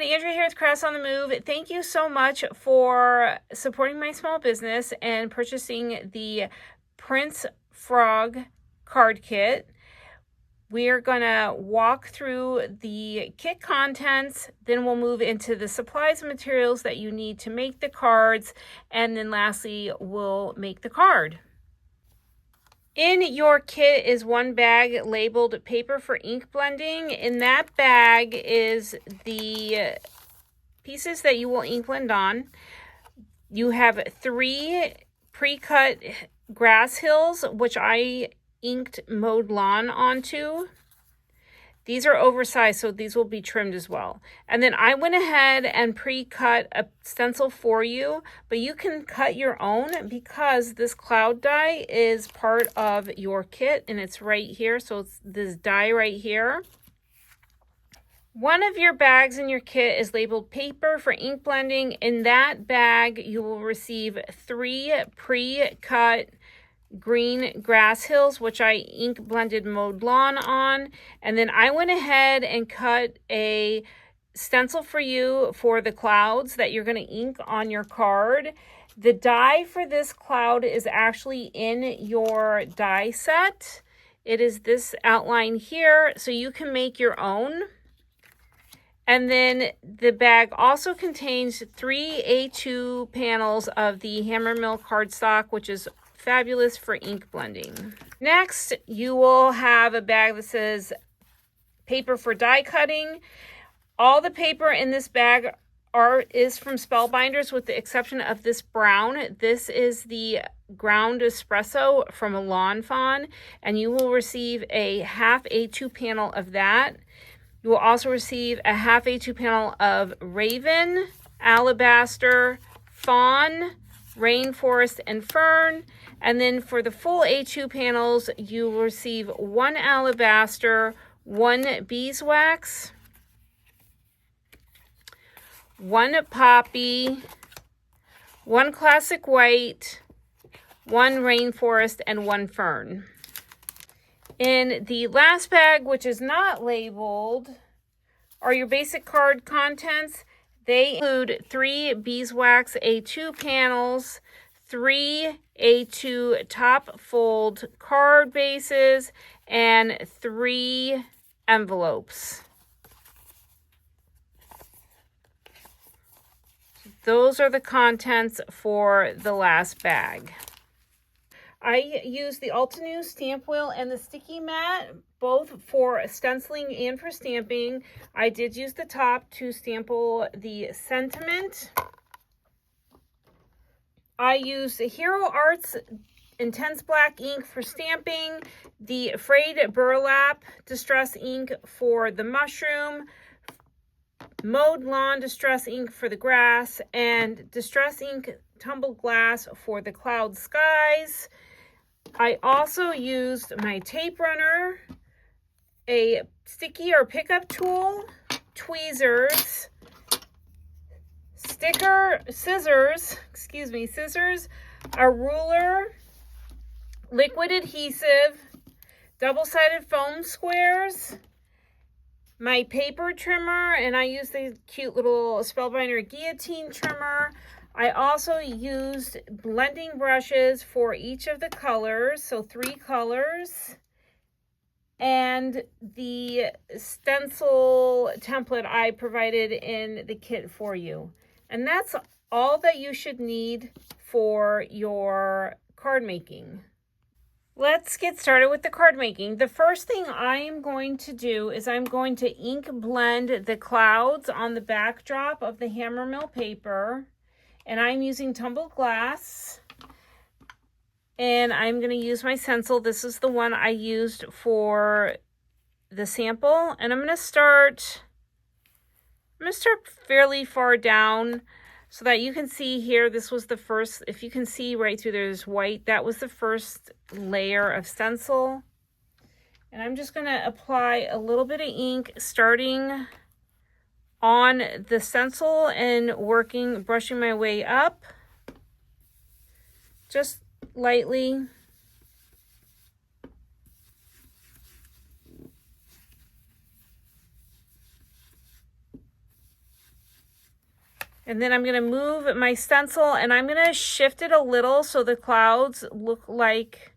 everyone, Andrea here with Crafts on the Move. Thank you so much for supporting my small business and purchasing the Prince Frog card kit. We are going to walk through the kit contents, then we'll move into the supplies and materials that you need to make the cards, and then lastly, we'll make the card. In your kit is one bag labeled paper for ink blending. In that bag is the pieces that you will ink blend on. You have 3 pre-cut grass hills, which I inked mowed lawn onto. These are oversized, so these will be trimmed as well. And then I went ahead and pre-cut a stencil for you, but you can cut your own because this cloud die is part of your kit and it's right here. So it's this die right here. One of your bags in your kit is labeled paper for ink blending. In that bag, you will receive 3 pre-cut green grass hills, which I ink blended mowed lawn on. And then I went ahead and cut a stencil for you for the clouds that you're going to ink on your card. The die for this cloud is actually in your die set. It is this outline here, so you can make your own. And then the bag also contains 3 A2 panels of the Hammermill cardstock, which is fabulous for ink blending. Next, you will have a bag that says paper for die cutting. All the paper in this bag is from Spellbinders with the exception of this brown. This is the ground espresso from a Lawn Fawn, and you will receive a half A2 panel of that. You will also receive a half A2 panel of Raven, Alabaster, Fawn, Rainforest, and Fern. And then for the full A2 panels, you will receive 1 Alabaster, 1 Beeswax, 1 Poppy, 1 Classic White, 1 Rainforest, and 1 Fern. In the last bag, which is not labeled, are your basic card contents. They include 3 Beeswax A2 panels, 3 A2 top fold card bases, and 3 envelopes. Those are the contents for the last bag. I use the Altenew stamp wheel and the sticky mat, both for stenciling and for stamping. I did use the top to sample the sentiment. I used the Hero Arts Intense Black ink for stamping, the Frayed Burlap Distress ink for the mushroom, Mowed Lawn Distress ink for the grass, and Distress ink Tumbled Glass for the cloud skies. I also used my tape runner, a sticky or pickup tool, tweezers, scissors, a ruler, liquid adhesive, double-sided foam squares, my paper trimmer, and I used the cute little Spellbinder guillotine trimmer. I also used blending brushes for each of the colors, so 3 colors, and the stencil template I provided in the kit for you. And that's all that you should need for your card making. Let's get started with the card making. The first thing I am going to do is I'm going to ink blend the clouds on the backdrop of the Hammermill paper. And I'm using tumbled glass, and I'm going to use my stencil. This is the one I used for the sample, and I'm going to start fairly far down so that you can see here. This was the first, if you can see right through there's white, that was the first layer of stencil. And I'm just going to apply a little bit of ink starting on the stencil and brushing my way up just lightly. And then I'm going to move my stencil and I'm going to shift it a little so the clouds look like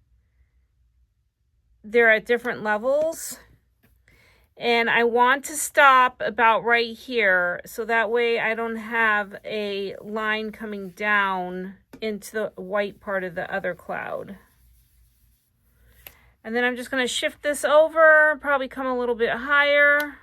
they're at different levels. And I want to stop about right here so that way I don't have a line coming down into the white part of the other cloud. And then I'm just going to shift this over, probably come a little bit higher.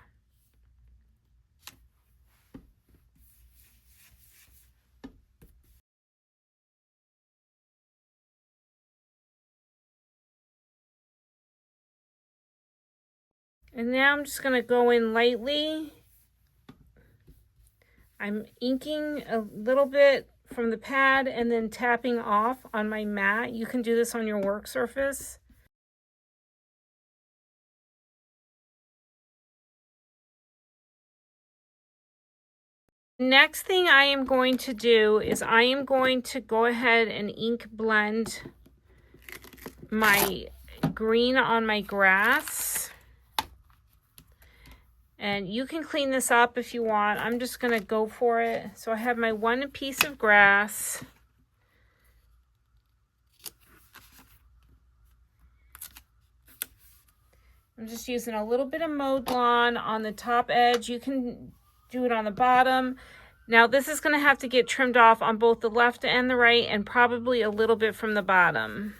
And now I'm just going to go in lightly. I'm inking a little bit from the pad and then tapping off on my mat. You can do this on your work surface. Next thing I am going to do is I am going to go ahead and ink blend my green on my grass. And you can clean this up if you want. I'm just going to go for it. So I have my one piece of grass. I'm just using a little bit of mowed lawn on the top edge. You can do it on the bottom. Now this is going to have to get trimmed off on both the left and the right and probably a little bit from the bottom.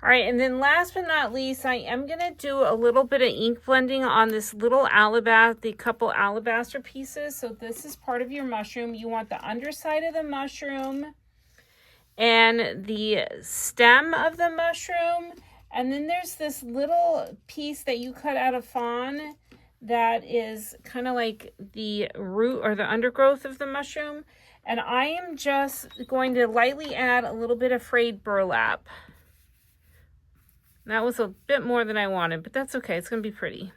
All right, and then last but not least, I am going to do a little bit of ink blending on this little alabaster, the couple alabaster pieces. So this is part of your mushroom. You want the underside of the mushroom and the stem of the mushroom. And then there's this little piece that you cut out of fawn that is kind of like the root or the undergrowth of the mushroom. And I am just going to lightly add a little bit of frayed burlap. That was a bit more than I wanted, but that's okay. It's going to be pretty.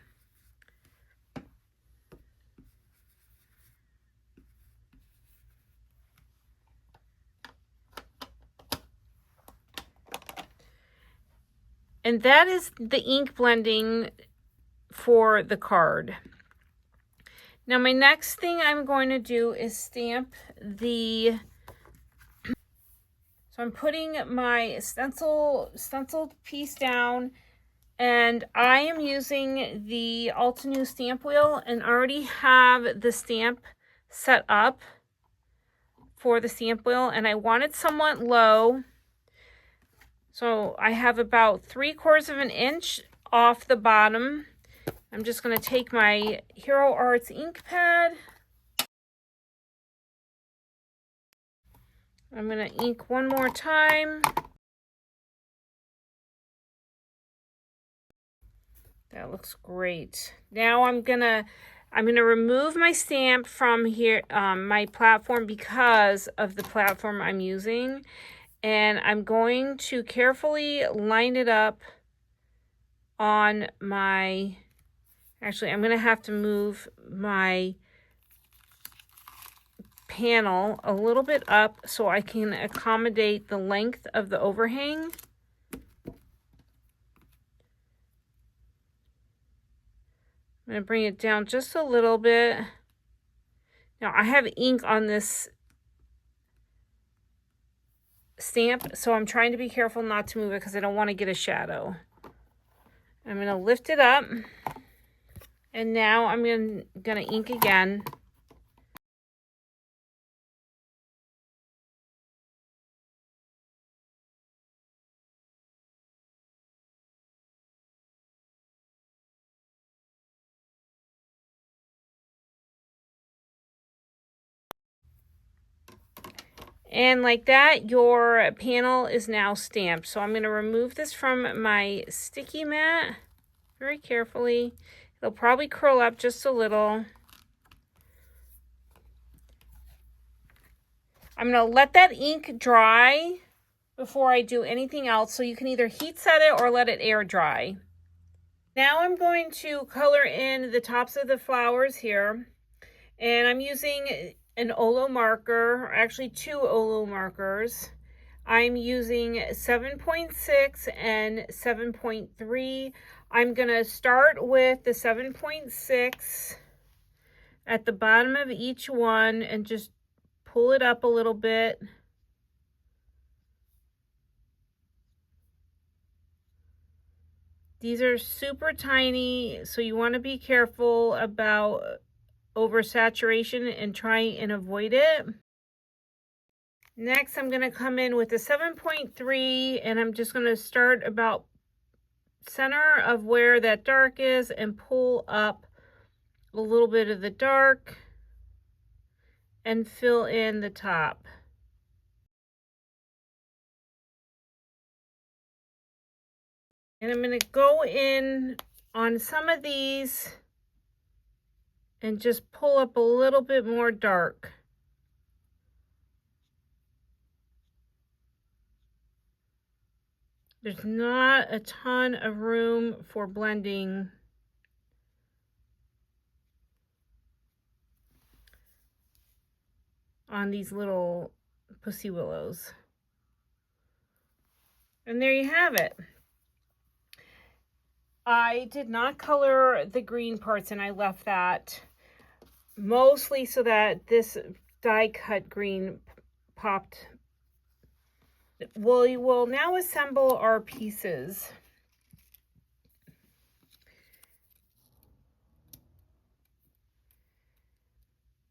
And that is the ink blending for the card. Now my next thing I'm going to do is stamp the... So I'm putting my stenciled piece down, and I am using the Altenew stamp wheel and already have the stamp set up for the stamp wheel, and I want it somewhat low. So I have about 3/4 of an inch off the bottom. I'm just going to take my Hero Arts ink pad. I'm going to ink one more time. That looks great. Now I'm gonna remove my stamp from here, my platform, because of the platform I'm using, and I'm going to carefully line it up on my. Actually, I'm gonna have to move my panel a little bit up so I can accommodate the length of the overhang. I'm going to bring it down just a little bit. Now I have ink on this stamp, so I'm trying to be careful not to move it because I don't want to get a shadow. I'm going to lift it up, and now I'm going to ink again. And like that, your panel is now stamped. So I'm going to remove this from my sticky mat very carefully. It'll probably curl up just a little. I'm going to let that ink dry before I do anything else. So you can either heat set it or let it air dry. Now I'm going to color in the tops of the flowers here. And I'm using an Olo marker, or actually 2 Olo markers. I'm using 7.6 and 7.3. I'm going to start with the 7.6 at the bottom of each one and just pull it up a little bit. These are super tiny, so you want to be careful about oversaturation and try and avoid it. Next, I'm going to come in with the 7.3, and I'm just going to start about center of where that dark is and pull up a little bit of the dark and fill in the top. And I'm going to go in on some of these and just pull up a little bit more dark. There's not a ton of room for blending on these little pussy willows. And there you have it. I did not color the green parts, and I left that mostly so that this die cut green popped. We will now assemble our pieces.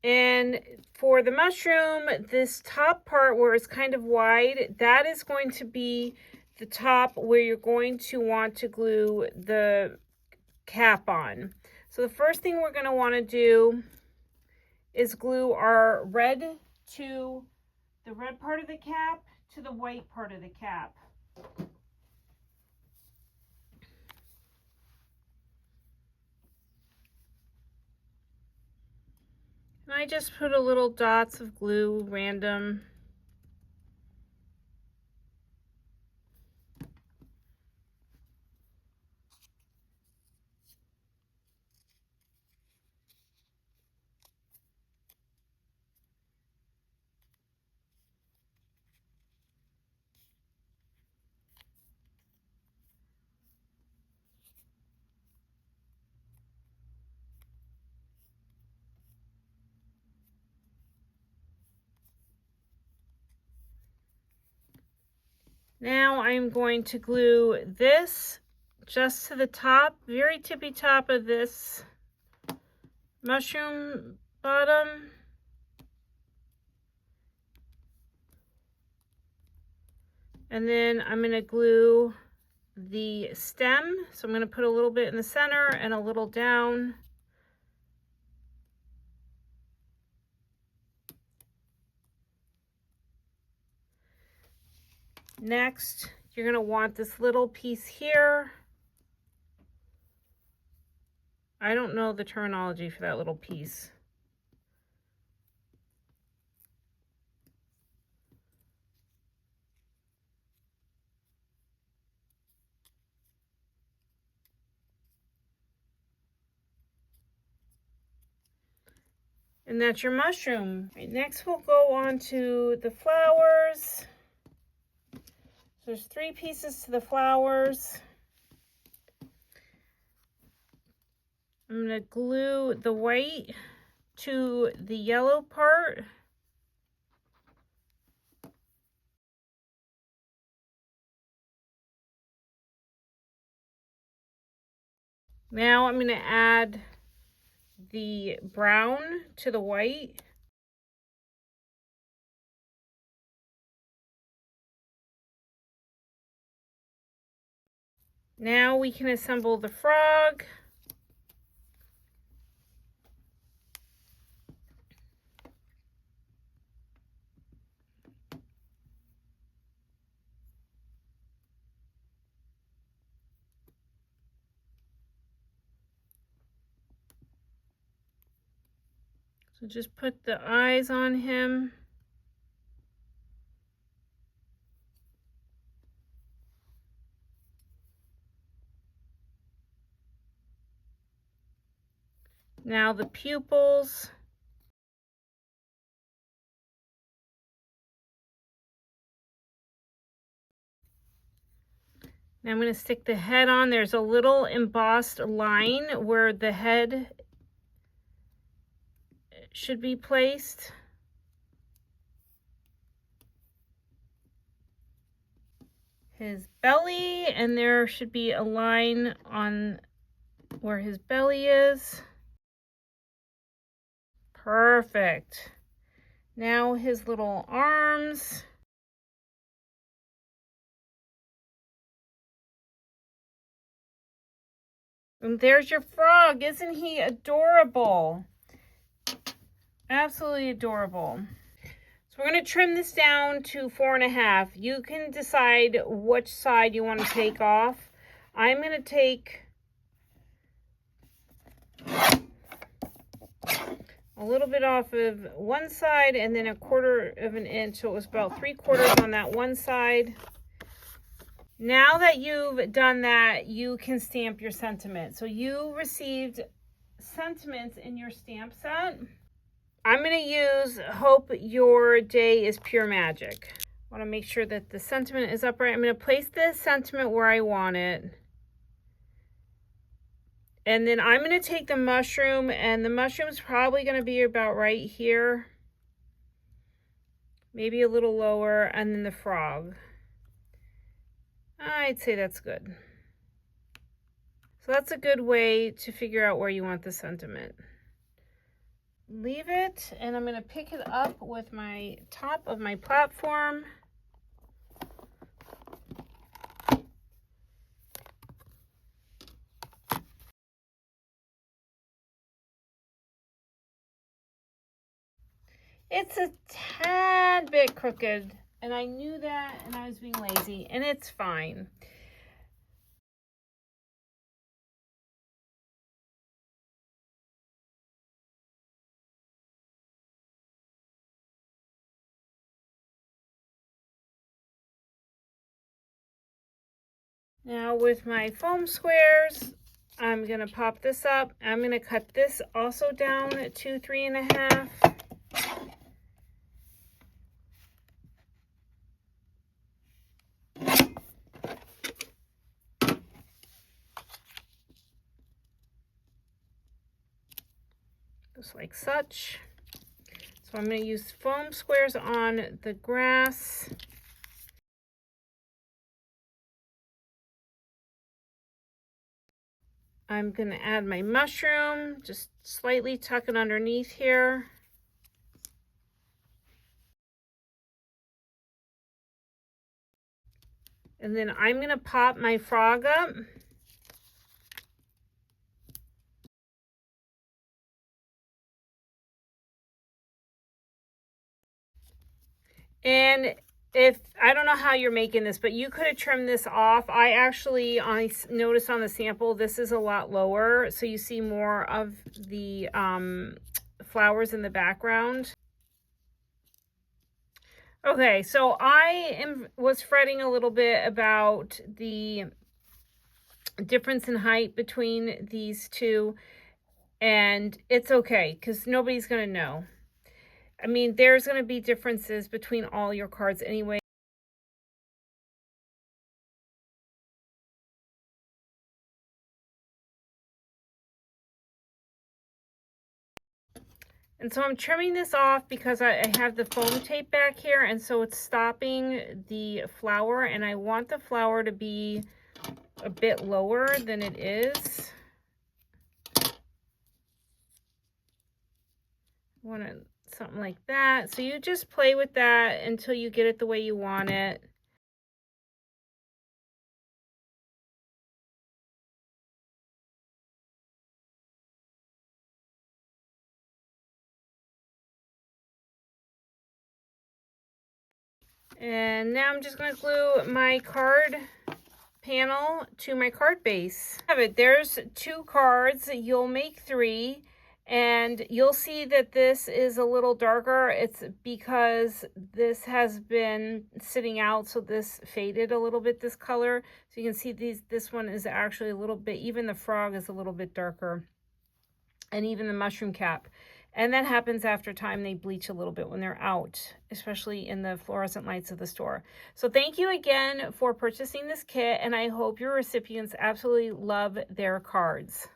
And for the mushroom, this top part where it's kind of wide, that is going to be the top where you're going to want to glue the cap on. So the first thing we're going to want to do is glue our red to the red part of the cap to the white part of the cap. And I just put a little dots of glue, random. Now I'm going to glue this just to the top, very tippy top of this mushroom bottom. And then I'm going to glue the stem. So I'm going to put a little bit in the center and a little down. Next, you're going to want this little piece here. I don't know the terminology for that little piece. And that's your mushroom. Right, next we'll go on to the flowers. So there's 3 pieces to the flowers. I'm going to glue the white to the yellow part. Now I'm going to add the brown to the white. Now we can assemble the frog. So just put the eyes on him. Now the pupils. Now I'm going to stick the head on. There's a little embossed line where the head should be placed. His belly, and there should be a line on where his belly is. Perfect. Now his little arms. And there's your frog. Isn't he adorable? Absolutely adorable. So we're going to trim this down to 4.5. You can decide which side you want to take off. I'm going to take a little bit off of one side and then 1/4 of an inch. So it was about 3/4 on that one side. Now that you've done that, you can stamp your sentiment. So you received sentiments in your stamp set. I'm going to use Hope Your Day is Pure Magic. I want to make sure that the sentiment is upright. I'm going to place the sentiment where I want it. And then I'm going to take the mushroom, and the mushroom's probably going to be about right here. Maybe a little lower, and then the frog. I'd say that's good. So that's a good way to figure out where you want the sentiment. Leave it, and I'm going to pick it up with my top of my platform. It's a tad bit crooked, and I knew that, and I was being lazy, and it's fine. Now with my foam squares, I'm going to pop this up. I'm going to cut this also down to 3.5. Just like such. So I'm going to use foam squares on the grass. I'm going to add my mushroom, just slightly tuck it underneath here. And then I'm going to pop my frog up. And I don't know how you're making this, but you could have trimmed this off. I noticed on the sample, this is a lot lower. So you see more of the flowers in the background. Okay, so I was fretting a little bit about the difference in height between these two. And it's okay, because nobody's going to know. I mean, there's going to be differences between all your cards anyway. And so I'm trimming this off because I have the foam tape back here, and so it's stopping the flower, and I want the flower to be a bit lower than it is. I want it something like that. So you just play with that until you get it the way you want it. And now I'm just going to glue my card panel to my card base. There's 2 cards. You'll make 3. And you'll see that this is a little darker. It's because this has been sitting out, so this faded a little bit, this color. So you can see this one is actually a little bit, even the frog is a little bit darker. And even the mushroom cap. And that happens after time. They bleach a little bit when they're out, especially in the fluorescent lights of the store. So thank you again for purchasing this kit, and I hope your recipients absolutely love their cards.